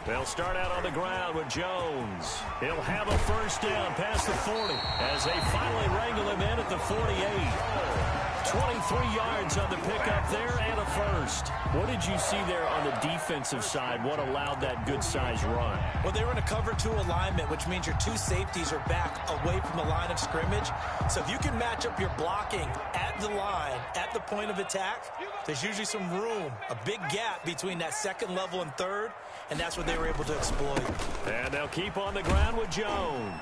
They'll start out on the ground with Jones. He'll have a first down past the 40 as they finally wrangle him in at the 48. 23 yards on the pickup there and a first. What did you see there on the defensive side? What allowed that good-sized run? Well, they were in a cover 2 alignment, which means your 2 safeties are back away from the line of scrimmage. So if you can match up your blocking at the line, at the point of attack, there's usually some room, a big gap between that second level and third, and that's what they were able to exploit. And they'll keep on the ground with Jones.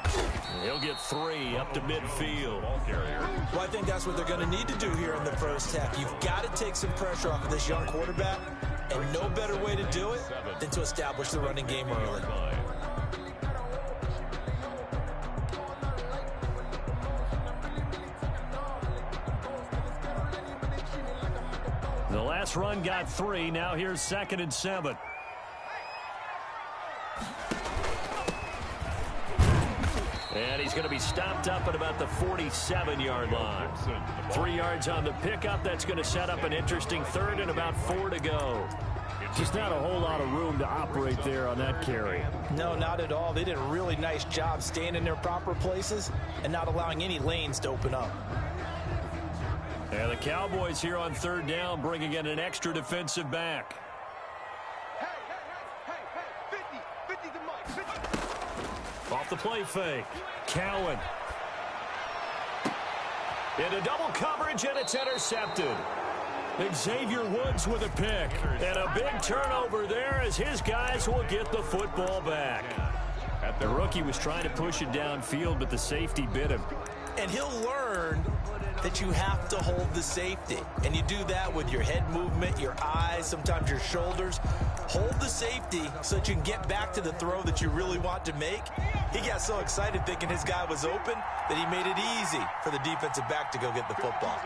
He'll get 3 up to midfield. Well, I think that's what they're going to need to do here in the first half. You've got to take some pressure off of this young quarterback, and no better way to do it than to establish the running game early. The last run got 3. Now here's 2nd and 7. And he's going to be stopped up at about the 47-yard line. 3 yards on the pickup. That's going to set up an interesting 3rd and about 4 to go. Just not a whole lot of room to operate there on that carry. No, not at all. They did a really nice job staying in their proper places and not allowing any lanes to open up. And the Cowboys here on 3rd down bringing in an extra defensive back. Off the play fake. Cowan. Into double coverage, and it's intercepted. Xavier Woods with a pick. And a big turnover there as his guys will get the football back. The rookie was trying to push it downfield, but the safety bit him. And he'll learn that you have to hold the safety. And you do that with your head movement, your eyes, sometimes your shoulders. Hold the safety so that you can get back to the throw that you really want to make. He got so excited thinking his guy was open that he made it easy for the defensive back to go get the football.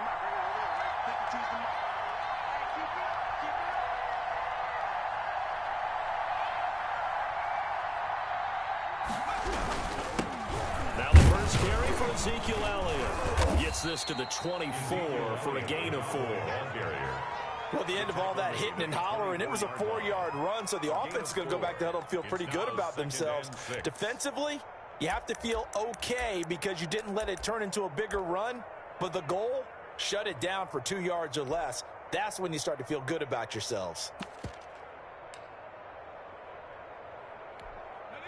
Now the first carry for Ezekiel Elliott. Gets this to the 24 for a gain of 4. Well, at the end of all that hitting and hollering, it was a 4-yard run, so the offense is going to go back to huddle and feel pretty good about themselves. Defensively, you have to feel okay because you didn't let it turn into a bigger run, but the goal, shut it down for 2 yards or less. That's when you start to feel good about yourselves.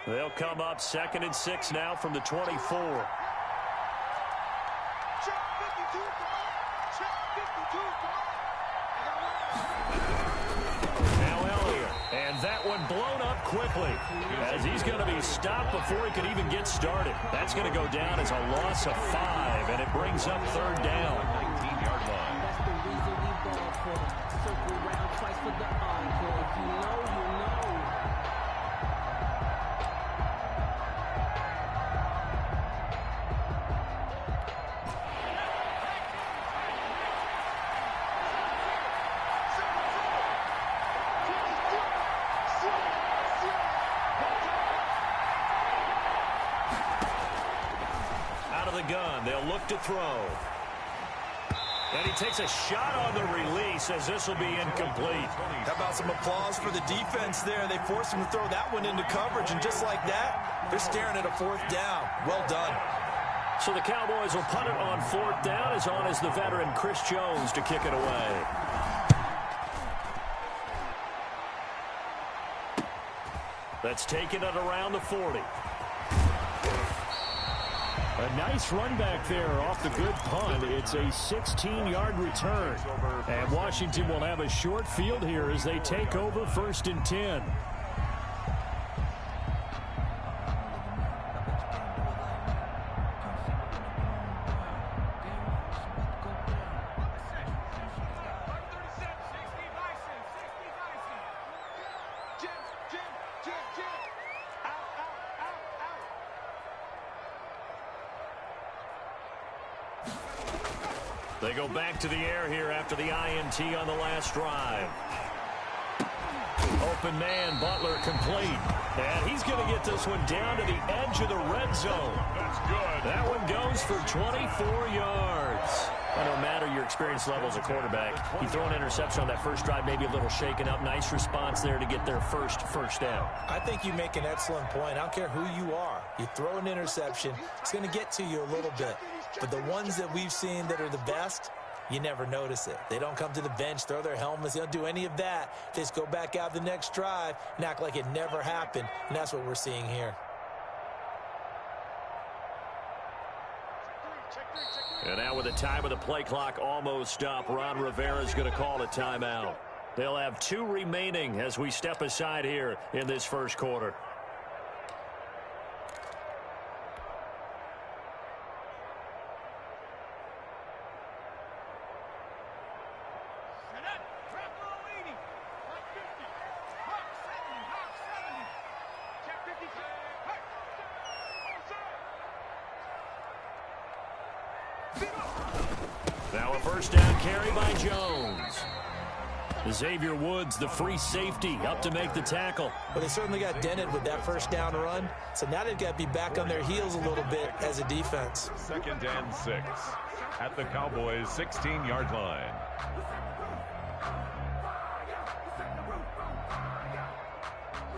They'll come up 2nd and 6 now from the 24. Now Elliott, and that one blown up quickly as he's going to be stopped before he could even get started. That's going to go down as a loss of 5, and it brings up 3rd down. 19-yard line. That's the reason we ball for circle round twice for the encore. If you know, you know. Gun. They'll look to throw. And he takes a shot on the release as this will be incomplete. How about some applause for the defense there? They forced him to throw that one into coverage, and just like that, they're staring at a 4th down. Well done. So the Cowboys will punt it on 4th down as on is the veteran Chris Jones to kick it away. That's taken at around the 40. A nice run back there off the good punt. It's a 16-yard return. And Washington will have a short field here as they take over 1st and 10. They go back to the air here after the INT on the last drive. Open man, Butler complete. And he's going to get this one down to the edge of the red zone. That's good. That one goes for 24 yards. And no matter your your experience level as a quarterback. You throw an interception on that first drive, maybe a little shaken up. Nice response there to get their first down. I think you make an excellent point. I don't care who you are. You throw an interception, it's going to get to you a little bit. But the ones that we've seen that are the best, you never notice it. They don't come to the bench, throw their helmets. They don't do any of that. They just go back out the next drive and act like it never happened. And that's what we're seeing here. And now with the time of the play clock almost up, Ron Rivera is going to call a timeout. They'll have 2 remaining as we step aside here in this first quarter. Now a first down carry by Jones. Xavier Woods, the free safety, up to make the tackle. Well, they certainly got dented with that first down run. So now they've got to be back on their heels a little bit as a defense. 2nd and 6 at the Cowboys' 16-yard line.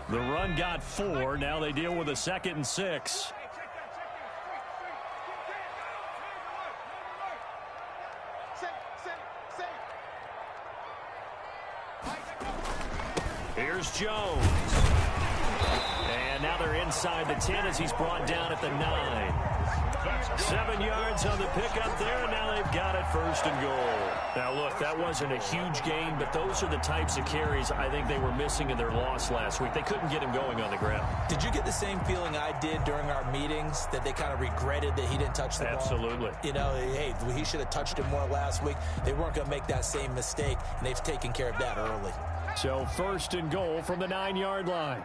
The run got 4. Now they deal with a 2nd and 6. Here's Jones. And now they're inside the 10 as he's brought down at the 9. 7 yards on the pickup there, and now they've got it 1st and goal. Now, look, that wasn't a huge gain, but those are the types of carries I think they were missing in their loss last week. They couldn't get him going on the ground. Did you get the same feeling I did during our meetings, that they kind of regretted that he didn't touch the ball? Absolutely. You know, hey, he should have touched it more last week. They weren't going to make that same mistake, and they've taken care of that early. So 1st and goal from the 9-yard line.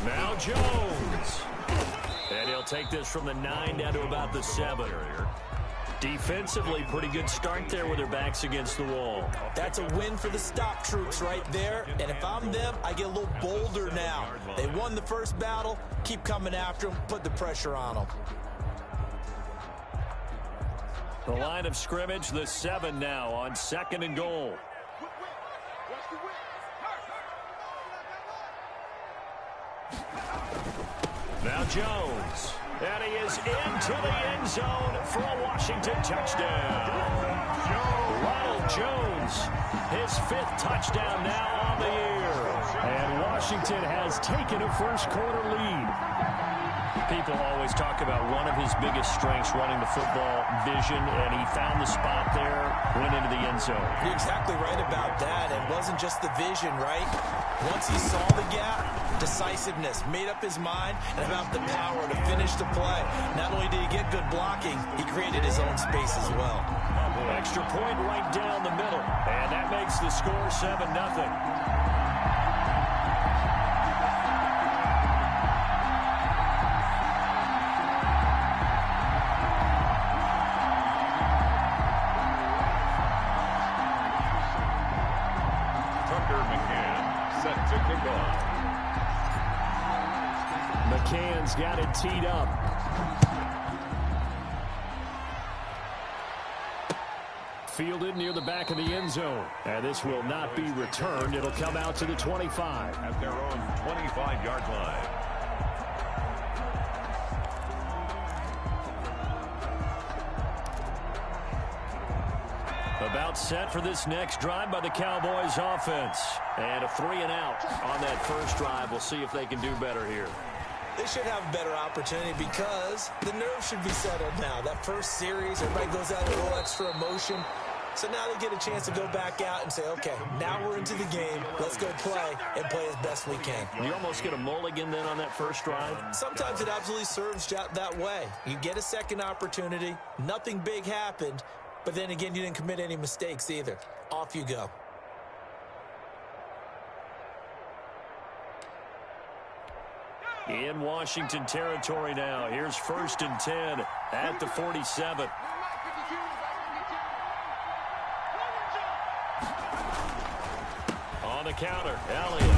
Now Jones. And he'll take this from the 9 down to about the 7. Defensively, pretty good start there with their backs against the wall. That's a win for the stop troops right there. And if I'm them, I get a little bolder now. They won the first battle. Keep coming after them. Put the pressure on them. The line of scrimmage, the 7 now on 2nd and goal. Now Jones. And he is into the end zone for a Washington touchdown. Ronald Jones, his 5th touchdown now on the year. And Washington has taken a first quarter lead. People always talk about one of his biggest strengths running the football, vision, and he found the spot there, went into the end zone. You're exactly right about that. It wasn't just the vision, right? Once he saw the gap, decisiveness, made up his mind, and about the power to finish the play. Not only did he get good blocking, he created his own space as well. Extra point right down the middle, and that makes the score 7-0. McCann's got it teed up. Fielded near the back of the end zone. And this will not be returned. It'll come out to the 25. At their own 25-yard line. About set for this next drive by the Cowboys offense. And a 3 and out on that first drive. We'll see if they can do better here. They should have a better opportunity because the nerves should be settled now. That first series, everybody goes out a little extra emotion. So now they get a chance to go back out and say, okay, now we're into the game. Let's go play and play as best we can. You almost get a mulligan then on that first drive? Sometimes it absolutely serves that way. You get a second opportunity. Nothing big happened. But then again, you didn't commit any mistakes either. Off you go. In Washington territory now. Here's 1st and 10 at the 47. On the counter, Elliott.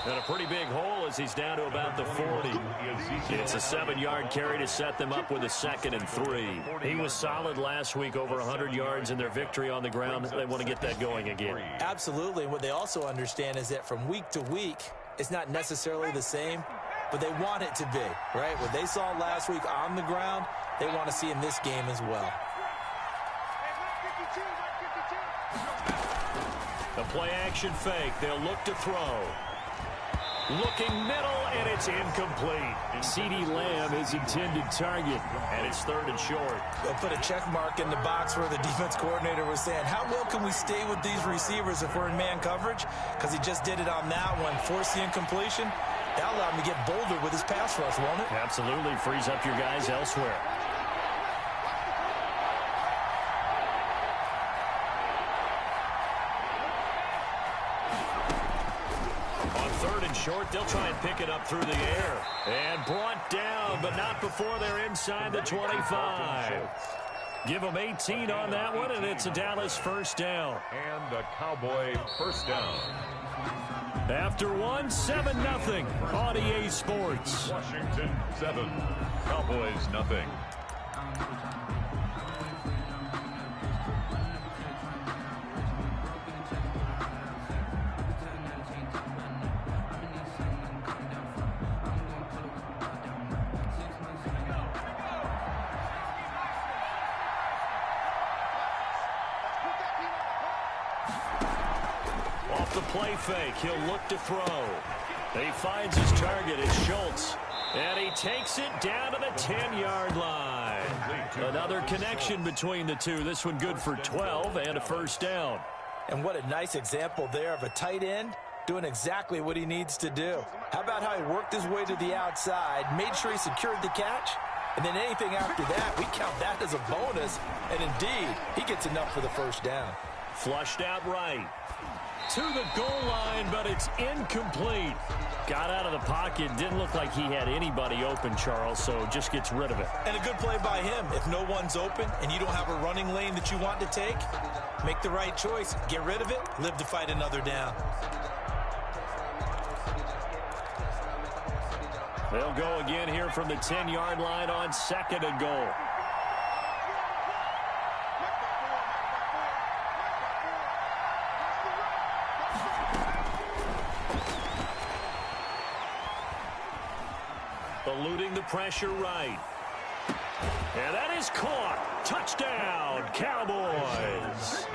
And a pretty big hole as he's down to about the 40. It's a 7-yard carry to set them up with a 2nd and 3. He was solid last week, over 100 yards in their victory on the ground. They want to get that going again. Absolutely. What they also understand is that from week to week, it's not necessarily the same, but they want it to be, right? What they saw last week on the ground, they want to see in this game as well. The play-action fake. They'll look to throw. Looking middle, and it's incomplete. CeeDee Lamb, his intended target, and it's 3rd and short. They'll put a check mark in the box where the defense coordinator was saying, how well can we stay with these receivers if we're in man coverage? Because he just did it on that one, forced the incompletion. That allowed him to get bolder with his pass rush, won't it? Absolutely. Frees up your guys elsewhere. Short, they'll try and pick it up through the air. And brought down, but not before they're inside the 25. Give them 18 on that one, and it's a Dallas 1st down. And a Cowboy 1st down. After one, 7-0 on EA Sports. Washington 7, Cowboys 0. Off the play fake, he'll look to throw. He finds his target, it's Schultz. And he takes it down to the 10-yard line. Another connection between the two. This one good for 12 and a 1st down. And what a nice example there of a tight end doing exactly what he needs to do. How about how he worked his way to the outside, made sure he secured the catch, and then anything after that, we count that as a bonus. And indeed, he gets enough for the 1st down. Flushed out right. To the goal line, but it's incomplete. Got out of the pocket. Didn't look like he had anybody open, Charles, so just gets rid of it. And a good play by him. If no one's open and you don't have a running lane that you want to take, make the right choice. Get rid of it. Live to fight another down. They'll go again here from the 10-yard line on 2nd and goal. Eluding the pressure right. And that is caught. Touchdown, Cowboys.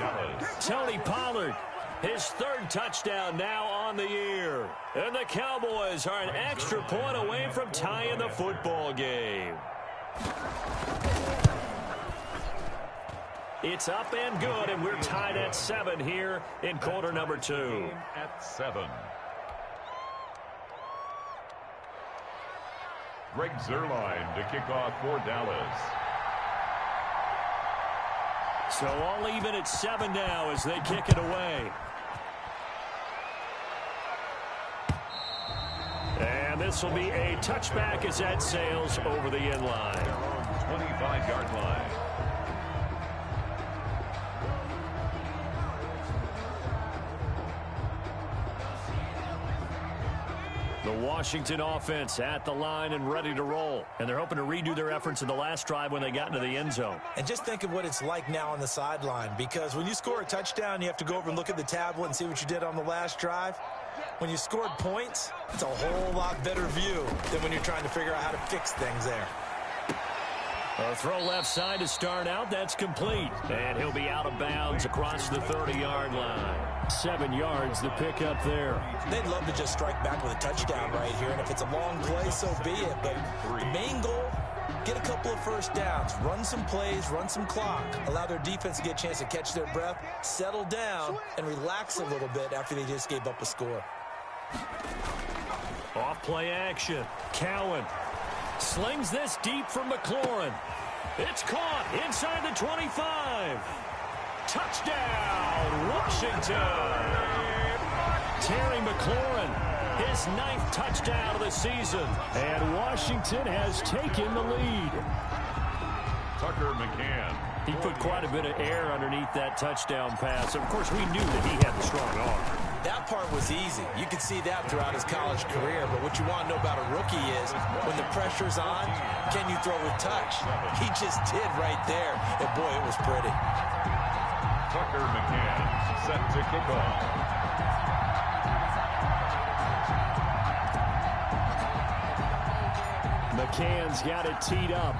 Tony Pollard, his 3rd touchdown now on the year. And the Cowboys are an extra point away from tying the football game. It's up and good, and we're tied at 7 here in quarter number 2. At 7. Greg Zuerlein to kick off for Dallas. So all even at 7 now as they kick it away. And this will be a touchback as that sails over the end line. 25-yard line. The Washington offense at the line and ready to roll. And they're hoping to redo their efforts in the last drive when they got into the end zone. And just think of what it's like now on the sideline, because when you score a touchdown, you have to go over and look at the tablet and see what you did on the last drive. When you scored points, it's a whole lot better view than when you're trying to figure out how to fix things there. A throw left side to start out. That's complete. And he'll be out of bounds across the 30-yard line. 7 yards, the pickup there. They'd love to just strike back with a touchdown right here. And if it's a long play, so be it. But the main goal, get a couple of 1st downs. Run some plays, run some clock. Allow their defense to get a chance to catch their breath, settle down, and relax a little bit after they just gave up a score. Off play action. Cowan slings this deep from McLaurin. It's caught inside the 25. Touchdown, Washington. Terry McLaurin, his 9th touchdown of the season. And Washington has taken the lead. Tucker McCann. He put quite a bit of air underneath that touchdown pass. Of course, we knew that he had the strong arm. That part was easy. You could see that throughout his college career. But what you want to know about a rookie is when the pressure's on, can you throw with touch? He just did right there. And, boy, it was pretty. Tucker McCann set to kick off. McCann's got it teed up.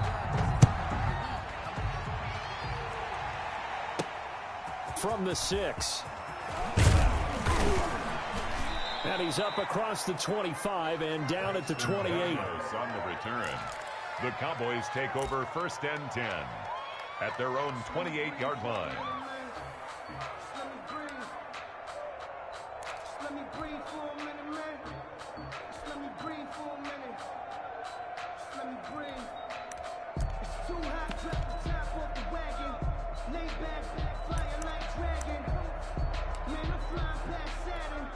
From the 6. And he's up across the 25 and down at the 28. On the return, the Cowboys take over 1st and 10 at their own 28-yard line. Let me breathe for a minute, man. Just let me breathe for a minute. Just let me breathe. It's too hot, drop the top off the wagon. Lay back, flying like dragon. Man, I'm flying past Saturn.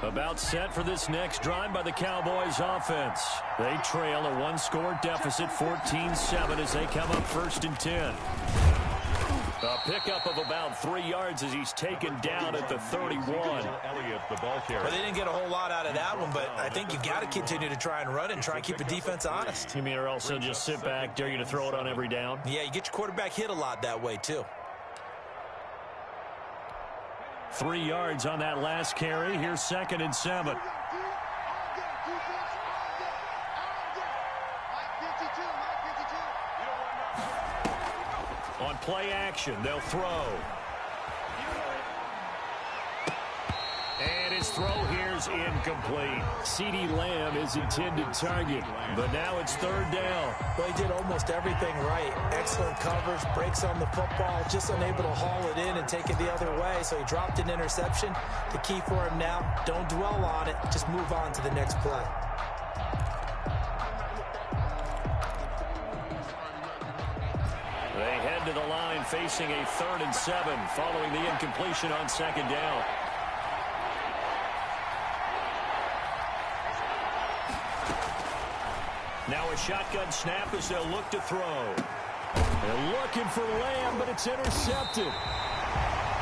About set for this next drive by the Cowboys offense. They trail a one-score deficit, 14-7, as they come up 1st and 10. A pickup of about 3 yards as he's taken down at the 31. Elliott, the ball carrier. Well, they didn't get a whole lot out of that one, but I think you got to continue to try and run and try and keep the defense honest. You mean, or also just sit back, dare you to throw it on every down? Yeah, you get your quarterback hit a lot that way, too. 3 yards on that last carry. Here's 2nd and 7. On play action, they'll throw. And his throw here's incomplete. CeeDee Lamb is intended target, but now it's 3rd down. Well, he did almost everything right. Excellent coverage, breaks on the football, just unable to haul it in and take it the other way, so he dropped an interception. The key for him now, don't dwell on it, just move on to the next play. They head to the line facing a 3rd and 7 following the incompletion on 2nd down. Now a shotgun snap as they'll look to throw. They're looking for Lamb, but it's intercepted.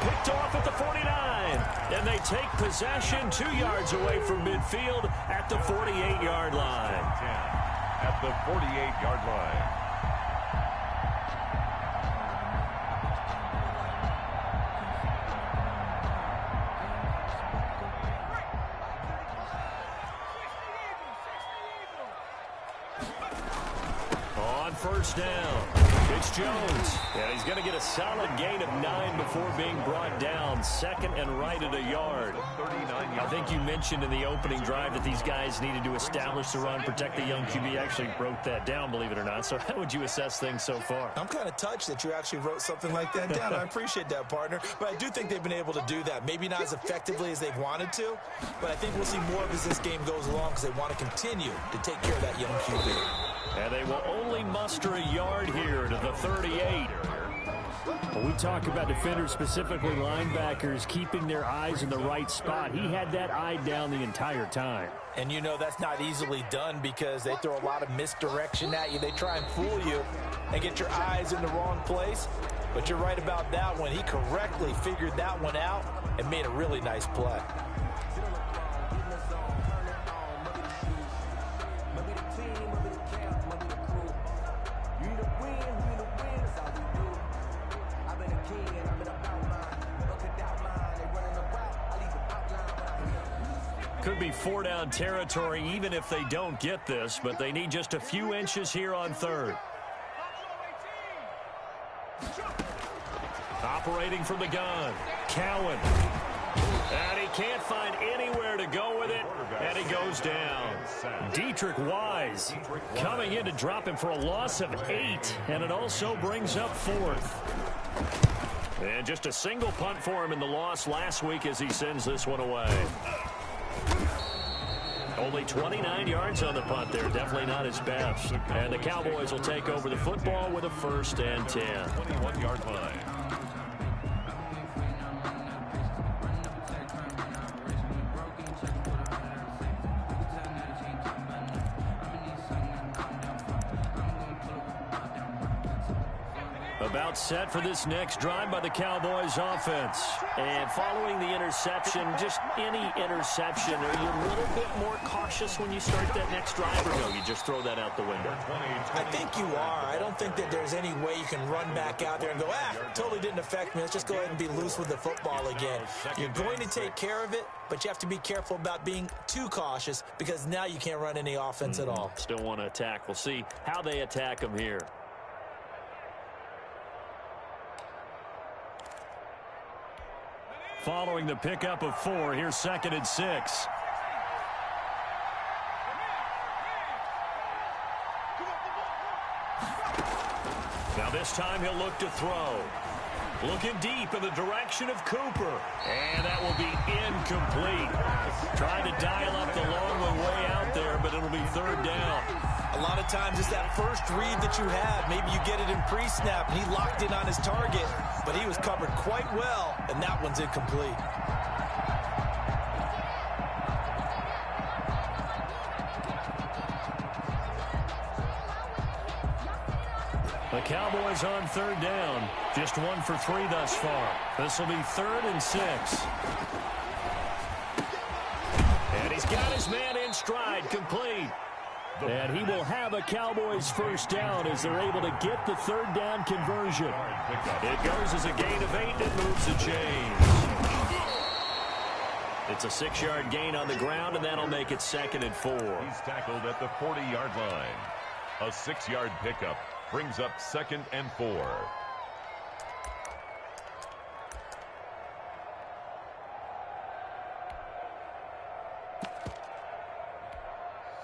Picked off at the 49. And they take possession 2 yards away from midfield at the 48-yard line. At the 48-yard line. On 1st down, it's Jones. And he's going to get a solid gain of 9 before being brought down. 2nd and right at a yard. I think you mentioned in the opening drive that these guys needed to establish the run, protect the young QB. Actually wrote that down, believe it or not. So how would you assess things so far? I'm kind of touched that you actually wrote something like that down. I appreciate that, partner. But I do think they've been able to do that. Maybe not as effectively as they've wanted to, but I think we'll see more of as this game goes along because they want to continue to take care of that young QB. And they will only muster a yard here to the 38. When we talk about defenders, specifically linebackers, keeping their eyes in the right spot, he had that eye down the entire time. And you know that's not easily done because they throw a lot of misdirection at you. They try and fool you and get your eyes in the wrong place. But you're right about that one. He correctly figured that one out and made a really nice play. Could be 4-down territory even if they don't get this, but they need just a few inches here on 3rd. Operating from the gun, Cowan. And he can't find anywhere to go with it, and he goes down. Deatrich Wise coming in to drop him for a loss of 8, and it also brings up 4th. And just a single punt for him in the loss last week as he sends this one away. Only 29 yards on the punt there. Definitely not his best. And the Cowboys will take over the football with a 1st and 10. 21-yard line. About set for this next drive by the Cowboys offense. And following the interception, just any interception, are you a little bit more cautious when you start that next drive, or no, you just throw that out the window? I think you are. I don't think that there's any way you can run back out there and go, totally didn't affect me. Let's just go ahead and be loose with the football again. You're going to take care of it, but you have to be careful about being too cautious because now you can't run any offense at all. Still want to attack. We'll see how they attack them here. Following the pickup of 4, here's 2nd and 6. Now this time he'll look to throw. Looking deep in the direction of Cooper. And that will be incomplete. Trying to dial up the long way out there, but it'll be 3rd down. A lot of times it's that first read that you have. Maybe you get it in pre-snap, and he locked in on his target, but he was covered quite well, and that one's incomplete. The Cowboys on 3rd down. Just 1 for 3 thus far. This will be 3rd and 6. And he's got his man in stride, complete. And he will have a Cowboys 1st down as they're able to get the 3rd down conversion. It goes as a gain of 8 and moves the chains. It's a 6-yard gain on the ground, and that'll make it 2nd and 4. He's tackled at the 40-yard line. A 6-yard pickup brings up 2nd and 4.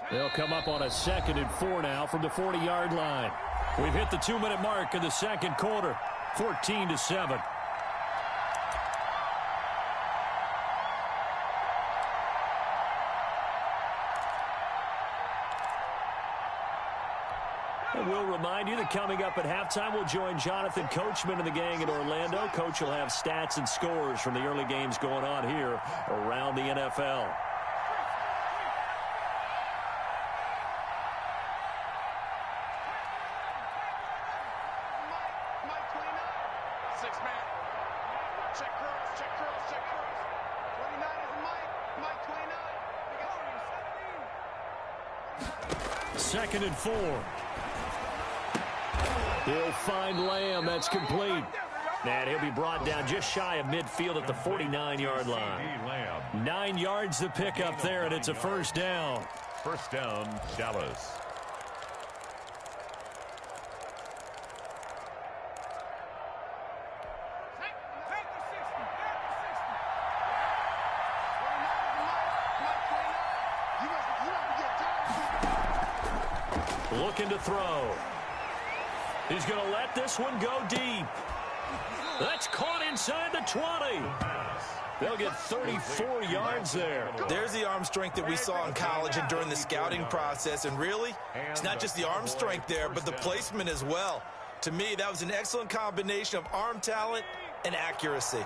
They'll come up on a 2nd and 4 now from the 40-yard line. We've hit the 2-minute mark in the 2nd quarter, 14-7. And we'll remind you that coming up at halftime, we'll join Jonathan Coachman and the gang in Orlando. Coach will have stats and scores from the early games going on here around the NFL. Second and 4. He'll find Lamb. That's complete. And he'll be brought down just shy of midfield at the 49-yard line. 9 yards to pick up there, and it's a 1st down. 1st down, Dallas. Looking to throw. He's going to let this one go deep. That's caught inside the 20. They'll get 34 yards there. There's the arm strength that we saw in college and during the scouting process. And really, it's not just the arm strength there, but the placement as well. To me, that was an excellent combination of arm talent and accuracy.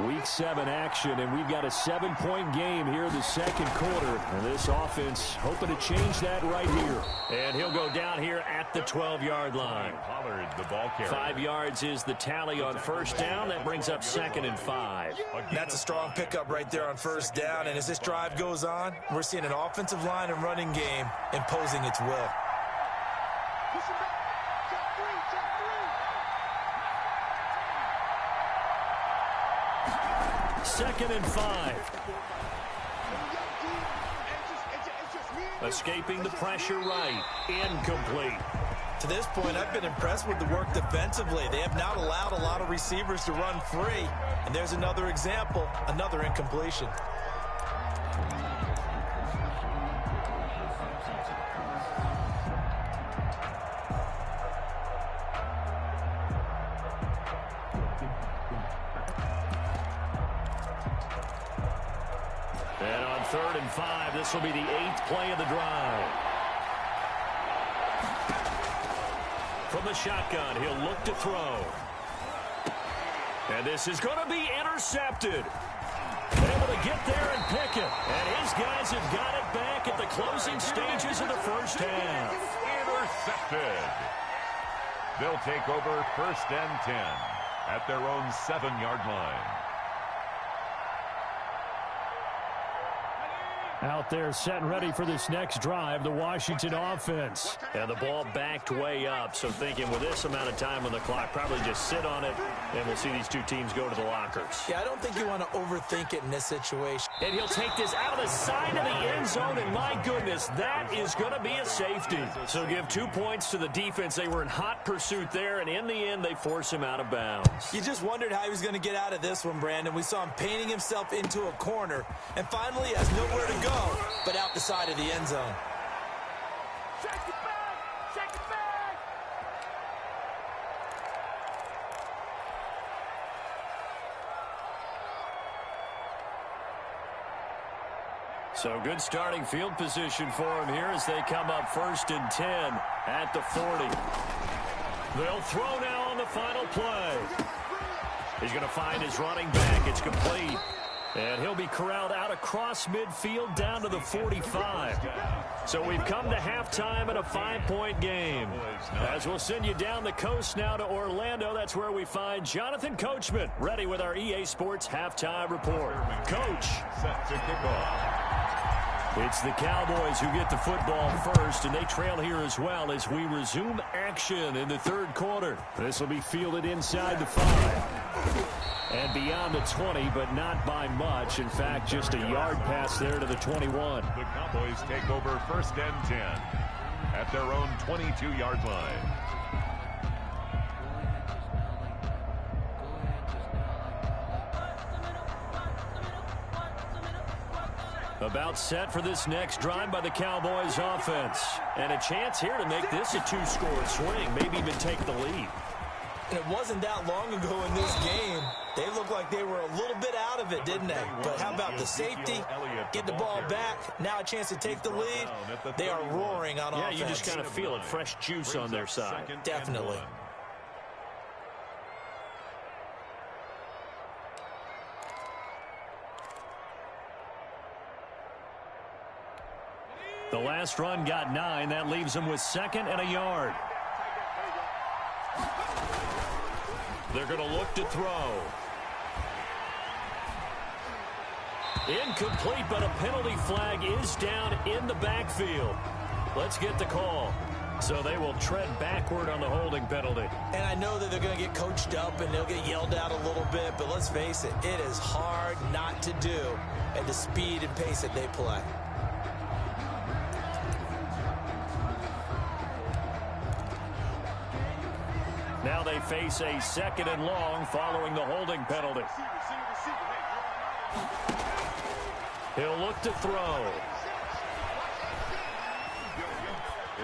Week 7 action, and we've got a 7-point game here in the 2nd quarter. And this offense hoping to change that right here. And he'll go down here at the 12-yard line. Pollard, the ball carrier. 5 yards is the tally on 1st down. That brings up 2nd and 5. That's a strong pickup right there on 1st down. And as this drive goes on, we're seeing an offensive line and running game imposing its will. 2nd and 5. Escaping the pressure right. Incomplete. To this point, I've been impressed with the work defensively. They have not allowed a lot of receivers to run free. And there's another example, another incompletion. And on 3rd and 5, this will be the 8th play of the drive. From the shotgun, he'll look to throw. And this is going to be intercepted. Able to get there and pick it. And his guys have got it back at the closing stages of the 1st half. Intercepted. They'll take over 1st and 10 at their own 7-yard line. Out there set and ready for this next drive, the Washington offense. And the ball backed way up, so thinking with this amount of time on the clock, probably just sit on it, and we'll see these two teams go to the lockers. Yeah, I don't think you want to overthink it in this situation. And he'll take this out of the side of the end zone, and my goodness, that is going to be a safety. So give 2 points to the defense. They were in hot pursuit there, and in the end, they force him out of bounds. You just wondered how he was going to get out of this one, Brandon. We saw him painting himself into a corner, and finally has nowhere to go but out the side of the end zone. Check it back! Check it back! So good starting field position for him here as they come up 1st and 10 at the 40. They'll throw now on the final play. He's going to find his running back. It's complete. And he'll be corralled out across midfield down to the 45. So we've come to halftime in a 5-point game. As we'll send you down the coast now to Orlando, that's where we find Jonathan Coachman, ready with our EA Sports Halftime Report. Coach. Set to kick off. It's the Cowboys who get the football first, and they trail here as well as we resume action in the 3rd quarter. This will be fielded inside the 5. And beyond the 20, but not by much. In fact, just a yard pass there to the 21. The Cowboys take over 1st and 10 at their own 22-yard line. About set for this next drive by the Cowboys offense. And a chance here to make this a 2-score swing, maybe even take the lead. And it wasn't that long ago in this game. They looked like they were a little bit out of it, didn't they? But how about the safety? Get the ball back. Now a chance to take the lead. They are roaring on offense. Yeah, you just kind of feel it. Fresh juice on their side. Definitely. The last run got 9. That leaves them with 2nd and a yard. They're going to look to throw. Incomplete, but a penalty flag is down in the backfield. Let's get the call. So they will tread backward on the holding penalty. And I know that they're going to get coached up and they'll get yelled at a little bit, but let's face it, it is hard not to do at the speed and pace that they play. Now they face a 2nd and long following the holding penalty. He'll look to throw.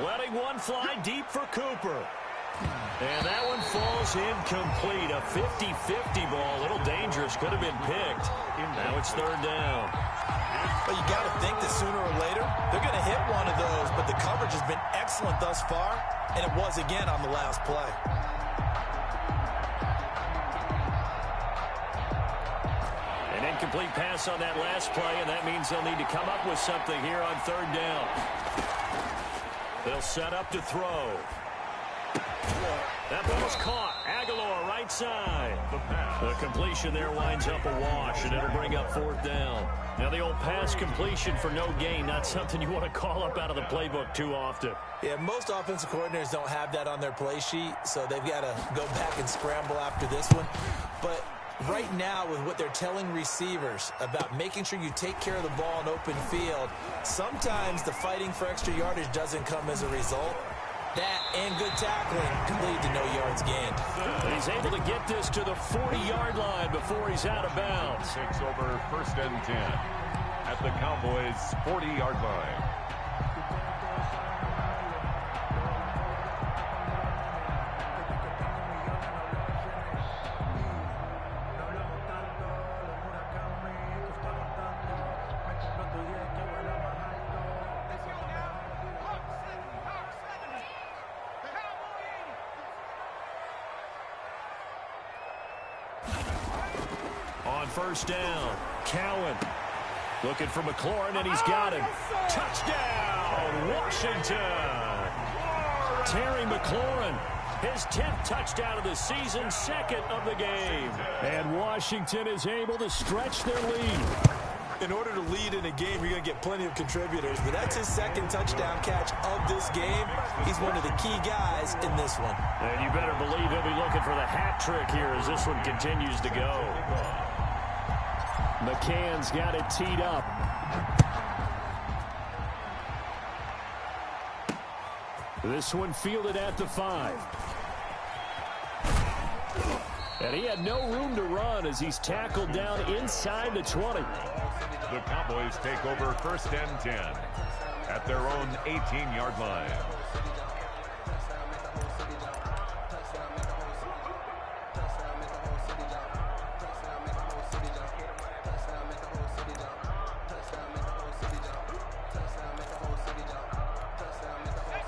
Letting one fly deep for Cooper. And that one falls incomplete. A 50-50 ball. A little dangerous. Could have been picked. Now it's 3rd down. But you got to think that sooner or later, they're going to hit one of those. But the coverage has been excellent thus far. And it was again on the last play. An incomplete pass on that last play, and that means they'll need to come up with something here on 3rd down. They'll set up to throw. That ball's caught. Aguilar, right side. The completion there winds up a wash, and it'll bring up 4th down. Now the old pass completion for no gain, not something you want to call up out of the playbook too often. Yeah, most offensive coordinators don't have that on their play sheet, so they've got to go back and scramble after this one. But right now, with what they're telling receivers about making sure you take care of the ball in open field, sometimes the fighting for extra yardage doesn't come as a result. That and good tackling can lead to no yards gained. He's able to get this to the 40-yard line before he's out of bounds. Takes over 1st and 10 at the Cowboys' 40-yard line. On 1st down, Cowan looking for McLaurin, and he's got him. Touchdown, Washington! Terry McLaurin his 10th touchdown of the season, second of the game. And Washington is able to stretch their lead. In order to lead in a game, you're going to get plenty of contributors, but that's his second touchdown catch of this game. He's one of the key guys in this one. And you better believe he'll be looking for the hat trick here as this one continues to go. McCann's got it teed up. This one fielded at the 5. And he had no room to run as he's tackled down inside the 20. The Cowboys take over 1st and 10 at their own 18-yard line.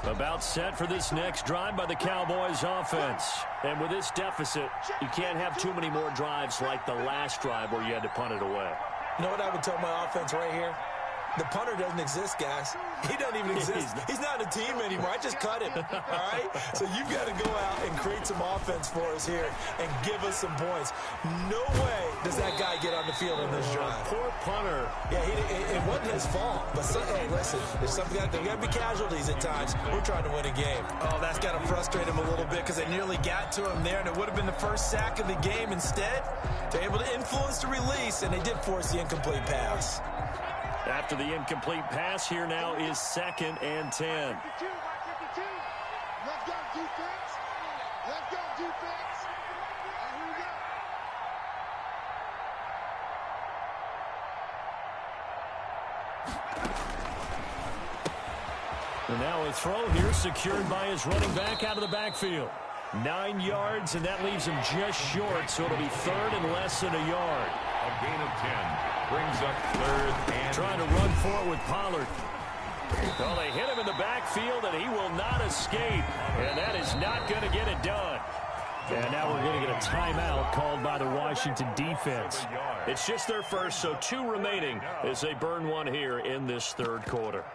About set for this next drive by the Cowboys offense. And with this deficit, you can't have too many more drives like the last drive where you had to punt it away. You know what I would tell my offense right here? The punter doesn't exist, guys. He doesn't even exist. He's not a team anymore. I just cut him, all right? So you've got to go out and create some offense for us here and give us some points. No way does that guy get on the field in this drive. Poor punter. Yeah, it wasn't his fault. But, hey, listen, there's something there got to be casualties at times. We're trying to win a game. Oh, that's got to frustrate him a little bit because they nearly got to him there, and it would have been the first sack of the game. Instead, they're able to influence the release, and they did force the incomplete pass. After the incomplete pass, here now is 2nd and 10. Let's go, defense. Let's go, defense. Here we go. And now a throw here secured by his running back out of the backfield. 9 yards, and that leaves him just short, so it'll be 3rd and less than a yard. A gain of 10 brings up 3rd and... Trying to run for it with Pollard. Well, they hit him in the backfield, and he will not escape. And that is not going to get it done. And now we're going to get a timeout called by the Washington defense. It's just their first, so 2 remaining as they burn one here in this 3rd quarter.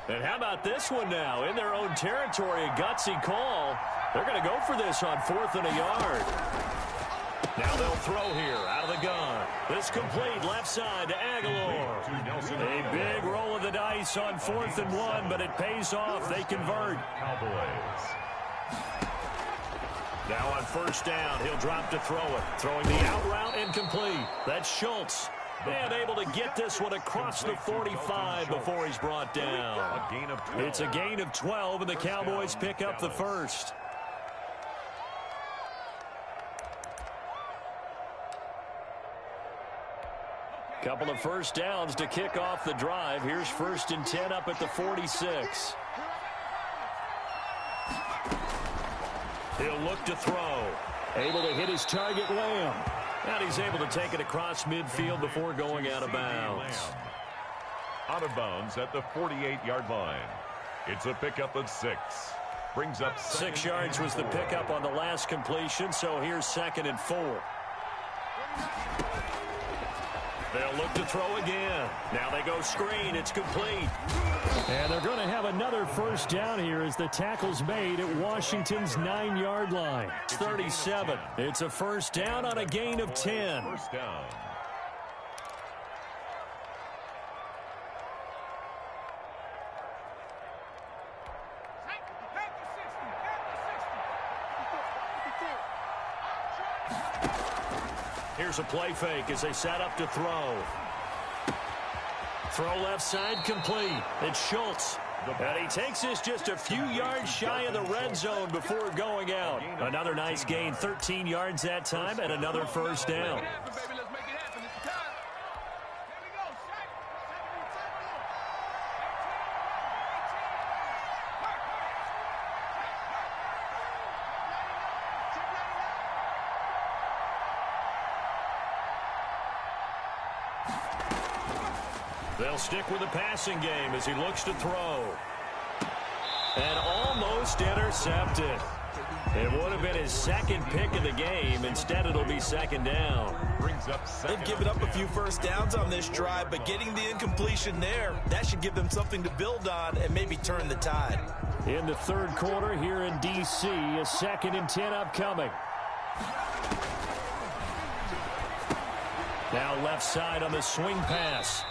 And how about this one now? In their own territory, a gutsy call. They're going to go for this on 4th and a yard. Now they'll throw here out of the gun. This complete left side to Aguilar. A big roll of the dice on 4th and 1, but it pays off. They convert. Cowboys. Now on 1st down, he'll drop to throw it. Throwing the out route incomplete. That's Schultz. And able to get this one across the 45 before he's brought down. A gain of 12. It's a gain of 12, and the Cowboys pick up the first. Couple of 1st downs to kick off the drive. Here's 1st and 10 up at the 46. He'll look to throw. Able to hit his target, Lamb. And he's able to take it across midfield before going out of bounds. Out of bounds at the 48-yard line. It's a pickup of 6. Brings up 6 yards was the pickup on the last completion, so here's 2nd and 4. They'll look to throw again. Now they go screen. It's complete. And they're going to have another 1st down here as the tackle's made at Washington's 9-yard line. It's 37. It's a 1st down on a gain of 10. 1st down. Here's a play fake as they set up to throw. Throw left side complete. It's Schultz. And he takes this just a few yards shy of the red zone before going out. Another nice gain, 13 yards that time, and another 1st down. They'll stick with the passing game as he looks to throw. And almost intercepted. It would have been his second pick of the game. Instead, it'll be second down. They've given up a few first downs on this drive, but getting the incompletion there, that should give them something to build on and maybe turn the tide. In the third quarter here in D.C., a 2nd and 10 upcoming. Now left side on the swing pass.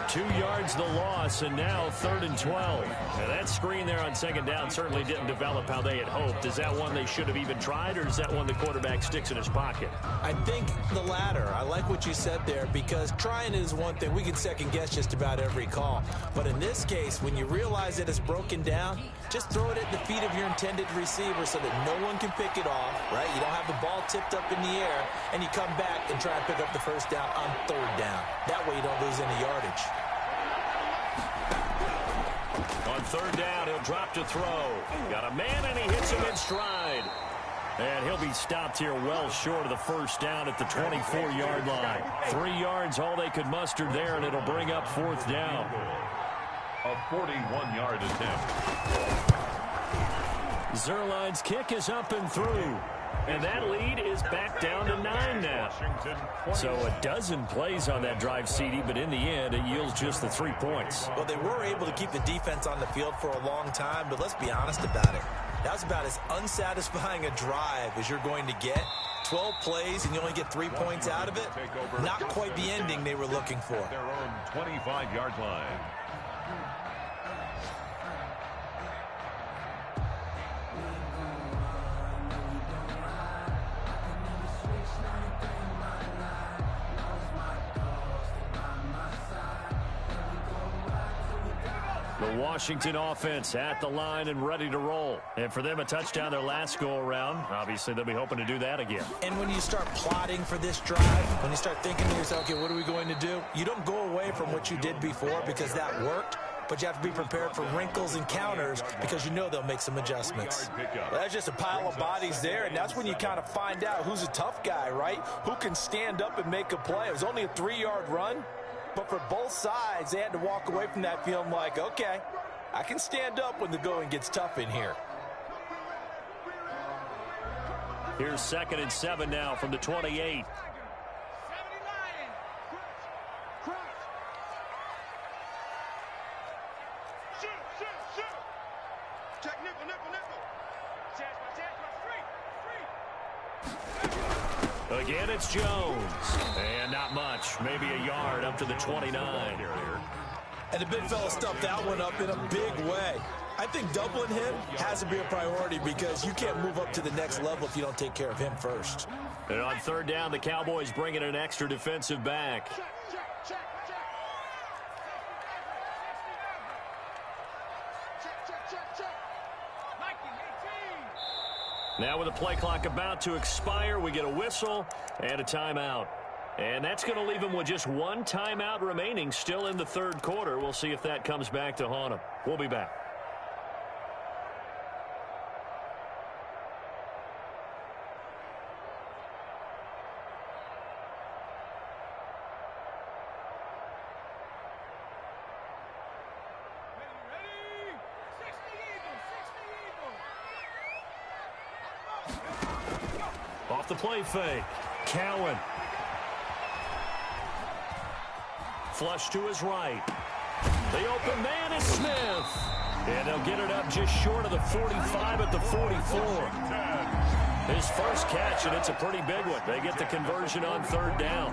2 yards the loss, and now 3rd and 12. Now that screen there on second down certainly didn't develop how they had hoped. Is that one they should have even tried, or is that one the quarterback sticks in his pocket? I think the latter. I like what you said there, because trying is one thing. We can second guess just about every call. But in this case, when you realize that it's broken down, just throw it at the feet of your intended receiver so that no one can pick it off, right? You don't have the ball tipped up in the air, and you come back and try and pick up the first down on 3rd down. That way you don't lose any yardage. On 3rd down, he'll drop to throw. Got a man, and he hits him in stride. And he'll be stopped here well short of the first down at the 24-yard line. 3 yards, all they could muster there, and it'll bring up 4th down. A 41-yard attempt. Zuerlein's kick is up and through. And that lead is back down to 9 now. So a dozen plays on that drive, CD, but in the end, it yields just the 3 points. Well, they were able to keep the defense on the field for a long time, but let's be honest about it. That was about as unsatisfying a drive as you're going to get. 12 plays, and you only get 3 points out of it. Not quite the ending they were looking for. Their own 25-yard line. The Washington offense at the line and ready to roll. And for them, a touchdown their last go-around. Obviously, they'll be hoping to do that again. And when you start plotting for this drive, when you start thinking to yourself, okay, what are we going to do? You don't go away from what you did before because that worked, but you have to be prepared for wrinkles and counters because you know they'll make some adjustments. Well, that's just a pile of bodies there, and that's when you kind of find out who's a tough guy, right? Who can stand up and make a play. It was only a 3-yard run. But for both sides, they had to walk away from that feeling like, okay, I can stand up when the going gets tough in here. Here's 2nd and 7 now from the 28. Again, it's Jones. And not much. Maybe a yard up to the 29. And the big fella stuffed that one up in a big way. I think doubling him has to be a priority because you can't move up to the next level if you don't take care of him first. And on 3rd down, the Cowboys bring in an extra defensive back. Now with the play clock about to expire, we get a whistle and a timeout. And that's going to leave them with just 1 timeout remaining still in the 3rd quarter. We'll see if that comes back to haunt them. We'll be back. Off the play fake. Cowan. Flush to his right. The open man is Smith. And they'll get it up just short of the 45 at the 44. His first catch, and it's a pretty big one. They get the conversion on 3rd down.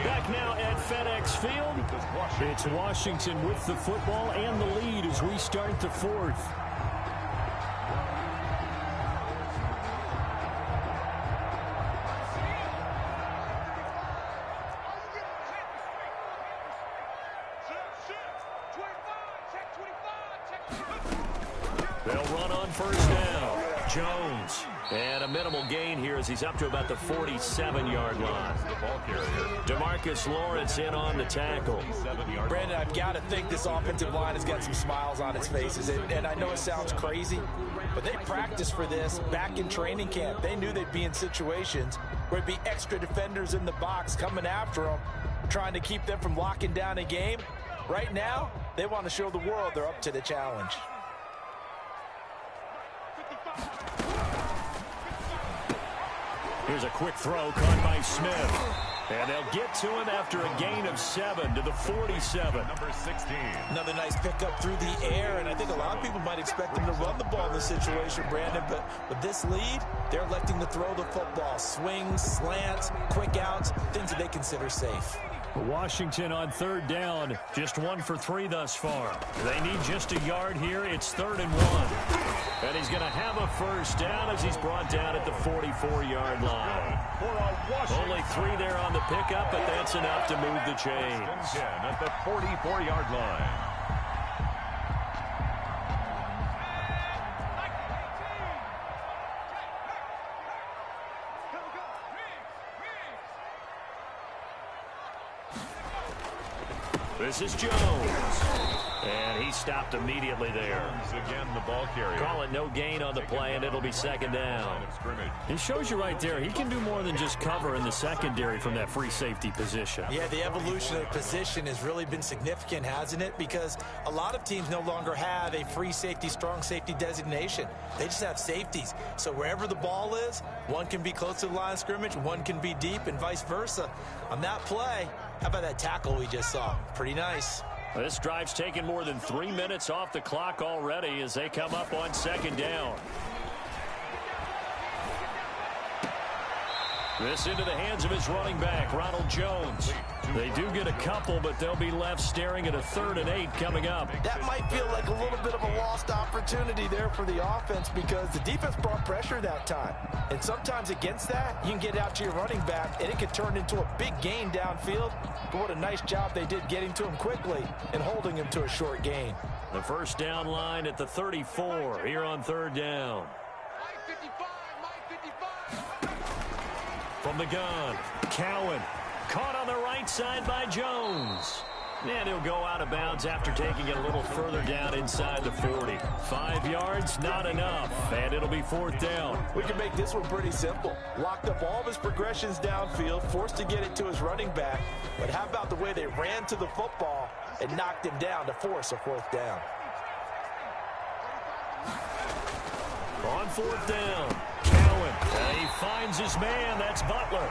Back now at FedEx Field. It's Washington with the football and the lead as we start the 4th. They'll run on 1st down. Jones. And a minimal gain here as he's up to about the 47-yard line. DeMarcus Lawrence in on the tackle. Brandon, I've got to think this offensive line has got some smiles on its faces. And I know it sounds crazy, but they practiced for this back in training camp. They knew they'd be in situations where there'd be extra defenders in the box coming after them, trying to keep them from locking down a game. Right now, they want to show the world they're up to the challenge. Here's a quick throw caught by Smith. And they'll get to him after a gain of 7 to the 47. Number 16. Another nice pickup through the air, and I think a lot of people might expect him to run the ball in this situation, Brandon, but with this lead, they're electing to throw the football. Swings, slants, quick outs, things that they consider safe. Washington on 3rd down, just 1 for 3 thus far. They need just a yard here. It's 3rd and 1. And he's going to have a first down as he's brought down at the 44-yard line. Only 3 there on the pickup, but that's enough to move the chains. 10 at the 44-yard line. This is Jones. And he stopped immediately there. Again, the ball carrier. Call it no gain on the play, and it'll be 2nd down. It shows you right there, he can do more than just cover in the secondary from that free safety position. Yeah, the evolution of the position has really been significant, hasn't it? Because a lot of teams no longer have a free safety, strong safety designation. They just have safeties. So wherever the ball is, one can be close to the line of scrimmage, one can be deep, and vice versa. On that play, how about that tackle we just saw? Pretty nice. This drive's taken more than 3 minutes off the clock already as they come up on 2nd down. This into the hands of his running back, Ronald Jones. They do get a couple, but they'll be left staring at a 3rd and 8 coming up. That might feel like a little bit of a lost opportunity there for the offense because the defense brought pressure that time. And sometimes against that, you can get out to your running back, and it can turn into a big gain downfield. But what a nice job they did getting to him quickly and holding him to a short gain. The first down line at the 34 here on 3rd down. From the gun, Cowan. Caught on the right side by Jones. And he'll go out of bounds after taking it a little further down inside the 40. 5 yards, not enough. And it'll be 4th down. We can make this one pretty simple. Locked up all of his progressions downfield, forced to get it to his running back. But how about the way they ran to the football and knocked him down to force a 4th down? On 4th down, Cowan. And he finds his man. That's Butler.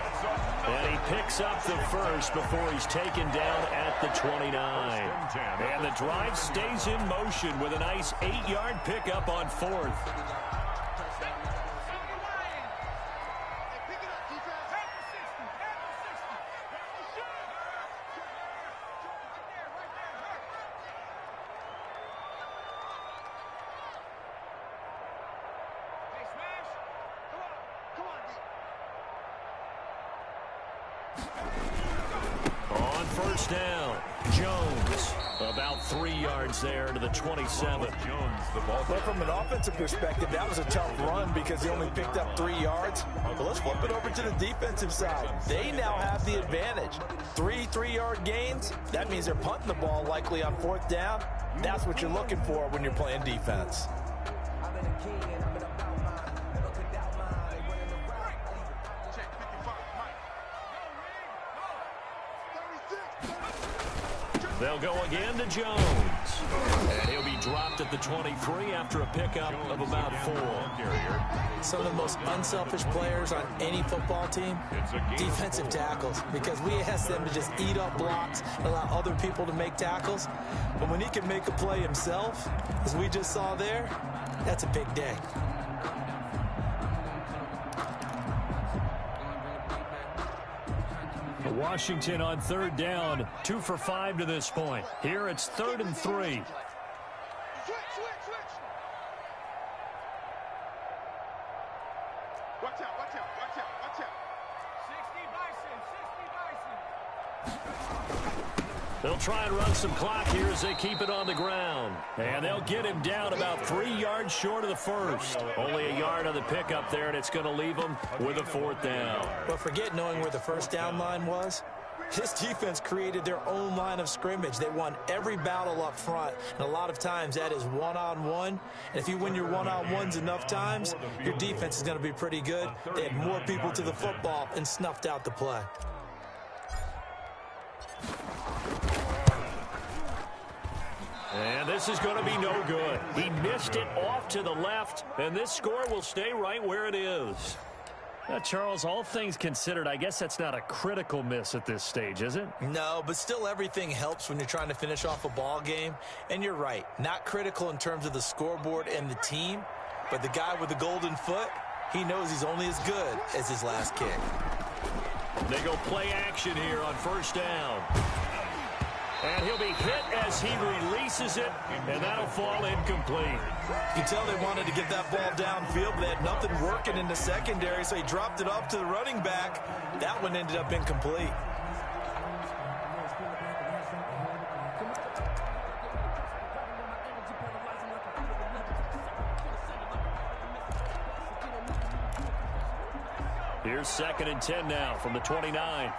And he picks up the first before he's taken down at the 29. And the drive stays in motion with a nice 8-yard pickup on 4th. On 1st down, Jones. About 3 yards there to the 27. Jones, the ball. But from an offensive perspective, that was a tough run because he only picked up 3 yards. But let's flip it over to the defensive side. They now have the advantage. 3 3-yard gains. That means they're punting the ball likely on 4th down. That's what you're looking for when you're playing defense. They'll go again to Jones. And he'll be dropped at the 23 after a pickup of about 4. Some of the most unselfish players on any football team, defensive tackles, because we ask them to just eat up blocks and allow other people to make tackles. But when he can make a play himself, as we just saw there, that's a big day. Washington on 3rd down, 2 for 5 to this point. Here it's 3rd and 3. Watch out, watch out, watch out, watch out. 60 Bison. They'll try and run some clock here as they keep it on the ground. And they'll get him down about 3 yards short of the first. Only a yard on the pickup there, and it's going to leave them with a 4th down. But forget knowing where the first down line was. This defense created their own line of scrimmage. They won every battle up front, and a lot of times that is one-on-one. And if you win your one-on-ones enough times, your defense is going to be pretty good. They had more people to the football and snuffed out the play. And this is going to be no good. He missed it off to the left, and this score will stay right where it is. Now, Charles, all things considered, I guess that's not a critical miss at this stage, is it? No, but still everything helps when you're trying to finish off a ball game. And you're right, not critical in terms of the scoreboard and the team, but the guy with the golden foot, he knows he's only as good as his last kick. They go play action here on first down. And he'll be hit as he releases it, and that'll fall incomplete. You can tell they wanted to get that ball downfield, but they had nothing working in the secondary, so he dropped it off to the running back. That one ended up incomplete. Here's 2nd and 10 now from the 29.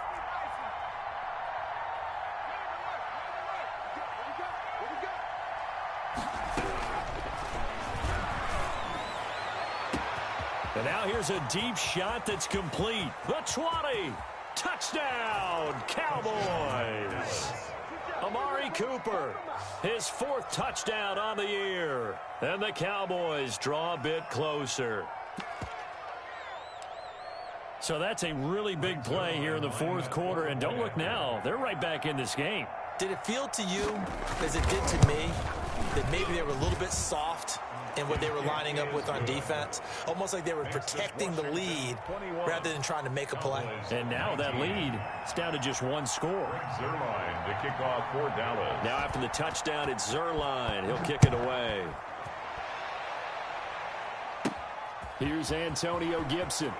And now here's a deep shot that's complete. The 20. Touchdown, Cowboys. Amari Cooper, his 4th touchdown on the year. And the Cowboys draw a bit closer. So that's a really big play here in the 4th quarter. And don't look now, they're right back in this game. Did it feel to you, as it did to me, that maybe they were a little bit soft in what they were lining up with on defense? Almost like they were protecting the lead rather than trying to make a play. And now that lead is down to just 1 score. Zuerlein to kick off for Dallas. Now after the touchdown, it's Zuerlein. He'll kick it away. Here's Antonio Gibson.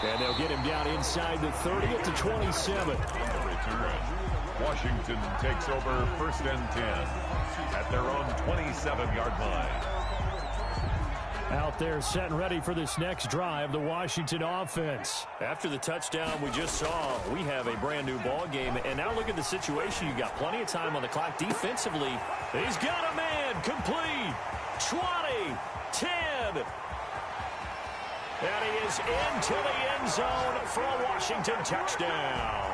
And they'll get him down inside the 30 at the 27. Return. Washington takes over 1st and 10 at their own 27-yard line. Out there set and ready for this next drive, the Washington offense. After the touchdown we just saw, we have a brand new ball game. And now look at the situation. You've got plenty of time on the clock defensively. He's got a man complete. 20, 10. And he is into the end zone for a Washington touchdown.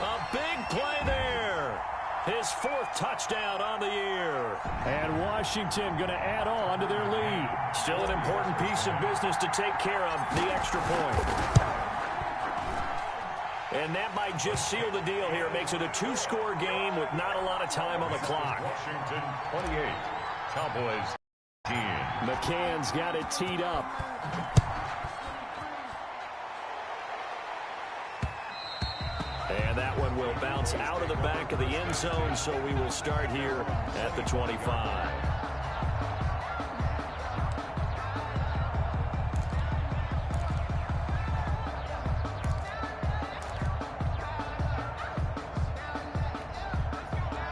A big play there. His 4th touchdown on the year. And Washington going to add on to their lead. Still an important piece of business to take care of, the extra point. And that might just seal the deal here. It makes it a 2-score game with not a lot of time on the clock. Washington 28, Cowboys 10. McCann's got it teed up. And that one will bounce out of the back of the end zone, so we will start here at the 25.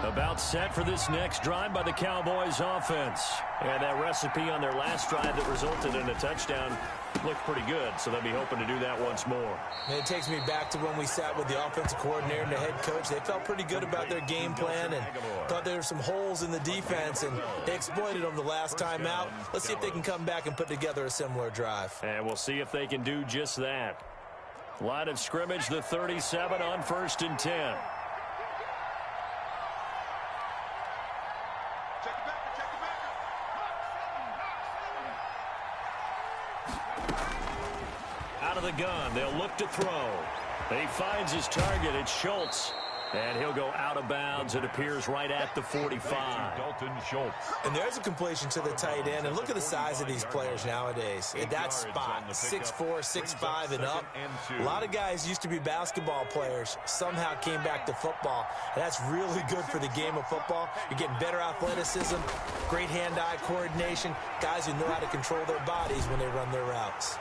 About set for this next drive by the Cowboys offense. And that recipe on their last drive that resulted in a touchdown looked pretty good, so they'll be hoping to do that once more. And it takes me back to when we sat with the offensive coordinator and the head coach. They felt pretty good about their game plan and thought there were some holes in the defense, and they exploited them the last time out. Let's see if they can come back and put together a similar drive. And we'll see if they can do just that. Line of scrimmage, the 37 on 1st and 10. Out of the gun, they'll look to throw. He finds his target, it's Schultz. And he'll go out of bounds. It appears right at the 45. Dalton Schultz. And there's a completion to the tight end. And look at the size of these players nowadays. At that spot, 6'4", 6'5", and up. A lot of guys used to be basketball players, somehow came back to football. And that's really good for the game of football. You're getting better athleticism, great hand-eye coordination, guys who know how to control their bodies when they run their routes.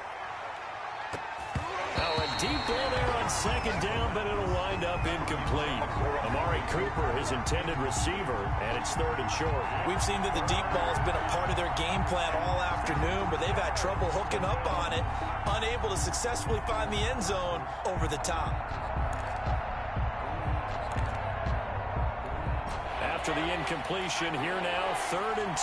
Oh, a deep ball there on 2nd down, but it'll wind up incomplete. Amari Cooper, his intended receiver, and it's 3rd and short. We've seen that the deep ball has been a part of their game plan all afternoon, but they've had trouble hooking up on it, unable to successfully find the end zone over the top. After the incompletion, here now, 3rd and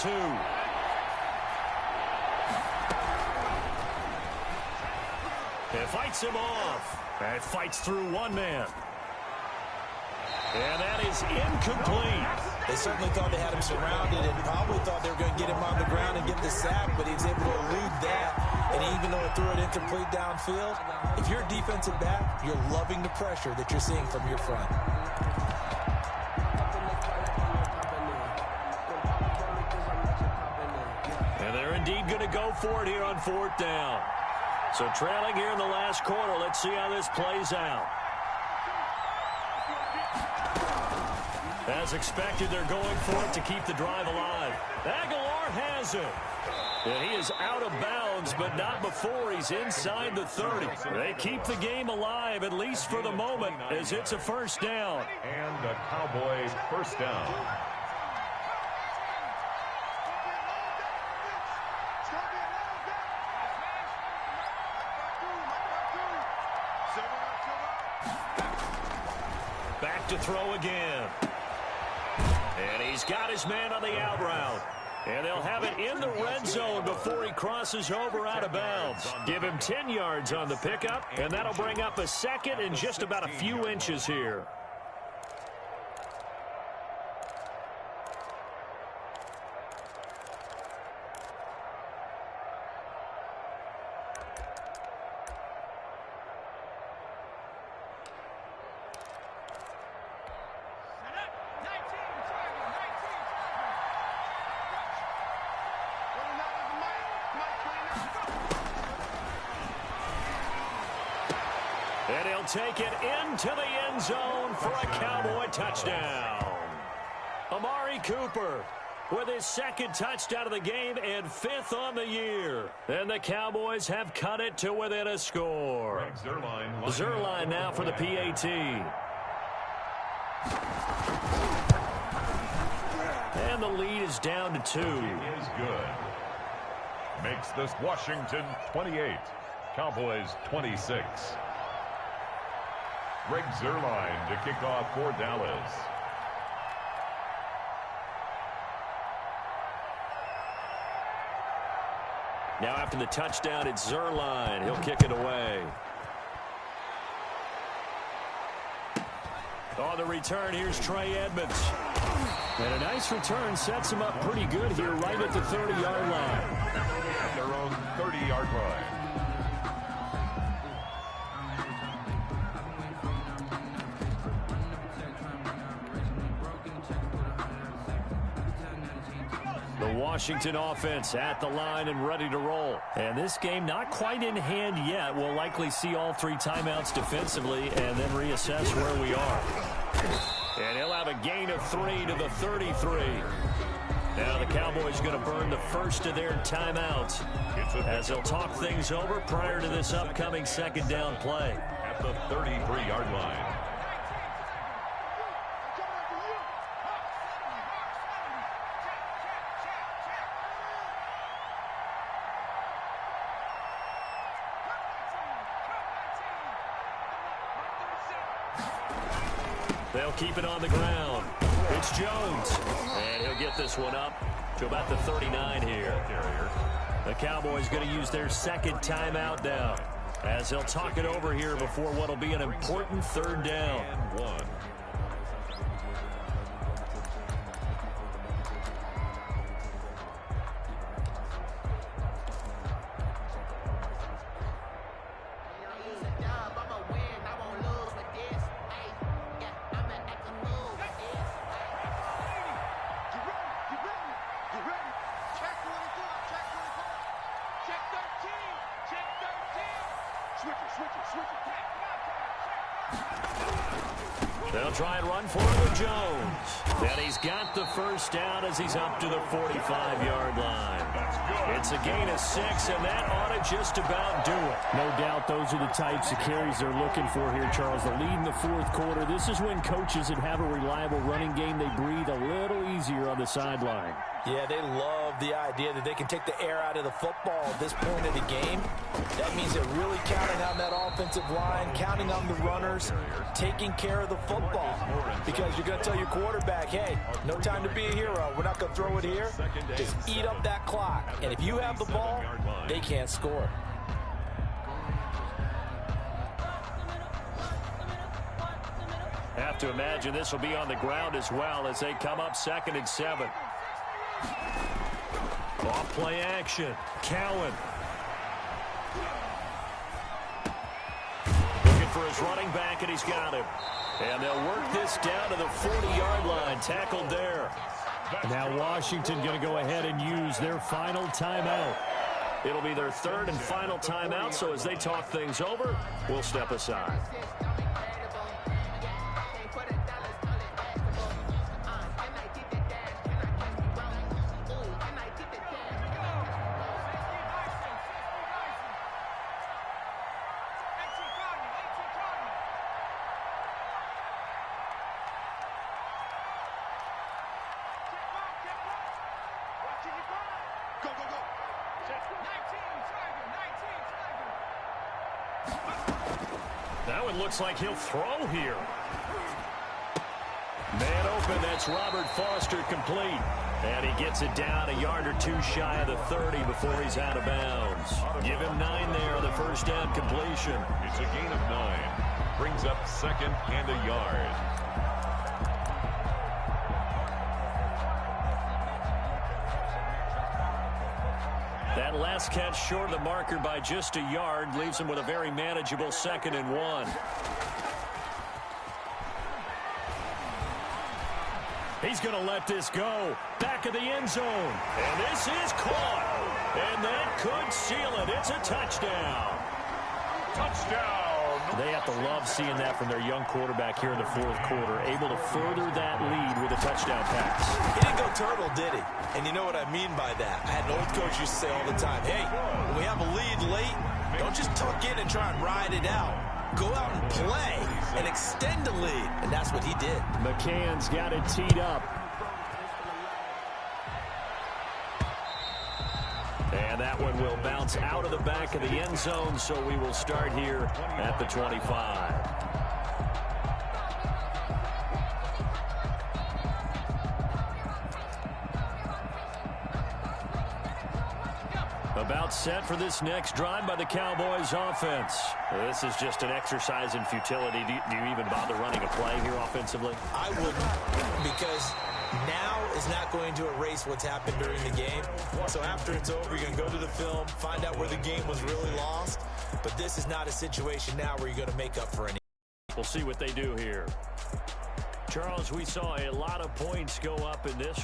2. It fights him off. And fights through one man. And that is incomplete. They certainly thought they had him surrounded and probably thought they were going to get him on the ground and get the sack, but he was able to elude that. And even though it threw it incomplete downfield, if you're a defensive back, you're loving the pressure that you're seeing from your front. And they're indeed going to go for it here on 4th down. So trailing here in the last quarter. Let's see how this plays out. As expected, they're going for it to keep the drive alive. Aguilar has it. And he is out of bounds, but not before he's inside the 30. They keep the game alive, at least for the moment, as it's a 1st down. And a Cowboy 1st down. Back to throw again. And he's got his man on the out route. And they'll have it in the red zone before he crosses over out of bounds. Give him 10 yards on the pickup, and that'll bring up a 2nd and just about a few inches here. And he'll take it into the end zone for a Cowboy touchdown. Amari Cooper with his 2nd touchdown of the game and 5th on the year. And the Cowboys have cut it to within a score. Zuerlein now for the PAT. And the lead is down to 2. It is good. Makes this Washington 28. Cowboys 26. Greg Zuerlein to kick off for Dallas. Now after the touchdown, it's Zuerlein. He'll kick it away. On the return, here's Trey Edmunds. And a nice return sets him up pretty good here right at the 30-yard line. At their own 30-yard line. Washington offense at the line and ready to roll. And this game not quite in hand yet. We'll likely see all 3 timeouts defensively and then reassess where we are. And he'll have a gain of 3 to the 33. Now the Cowboys going to burn the first of their timeouts as they'll talk things over prior to this upcoming 2nd down play. At the 33-yard line. They'll keep it on the ground. It's Jones. And he'll get this one up to about the 39 here. The Cowboys going to use their 2nd timeout now as they'll talk it over here before what will be an important 3rd down. And 1. They'll try and run for it with Jones. And he's got the first down as he's up to the 45-yard line. It's a gain of 6, and that ought to just about do it. No doubt those are the types of carries they're looking for here, Charles. The lead in the fourth quarter. This is when coaches that have a reliable running game, they breathe a little easier on the sideline. Yeah, they love the idea that they can take the air out of the football at this point of the game. That means they're really counting on that offensive line, counting on the runners, taking care of the football. Because you're going to tell your quarterback, hey, no time to be a hero. We're not going to throw it here. Just eat up that clock. And if you have the ball, they can't score. Have to imagine this will be on the ground as well as they come up 2nd and 7. Off play action. Cowan. Looking for his running back, and he's got him. And they'll work this down to the 40-yard line. Tackled there. Now Washington going to go ahead and use their final timeout. It'll be their 3rd and final timeout, so as they talk things over, we'll step aside. That one looks like he'll throw here. Man open, that's Robert Foster complete. And he gets it down a yard or 2 shy of the 30 before he's out of bounds. Give him 9 there on the first down completion. It's a gain of 9. Brings up 2nd and a yard. That last catch short of the marker by just a yard leaves him with a very manageable 2nd and 1. He's going to let this go. Back of the end zone. And this is caught. And that could seal it. It's a touchdown. Touchdown. They have to love seeing that from their young quarterback here in the fourth quarter, able to further that lead with a touchdown pass. He didn't go turtle, did he? And you know what I mean by that. I had an old coach used to say all the time, hey, when we have a lead late, don't just tuck in and try and ride it out. Go out and play and extend the lead. And that's what he did. McCann's got it teed up. And that one will bounce out of the back of the end zone, so we will start here at the 25. About set for this next drive by the Cowboys offense. This is just an exercise in futility. Do you even bother running a play here offensively? I wouldn't, because now is not going to erase what's happened during the game. So after it's over, you're going to go to the film, find out where the game was really lost. But this is not a situation now where you're going to make up for any. We'll see what they do here. Charles, we saw a lot of points go up in this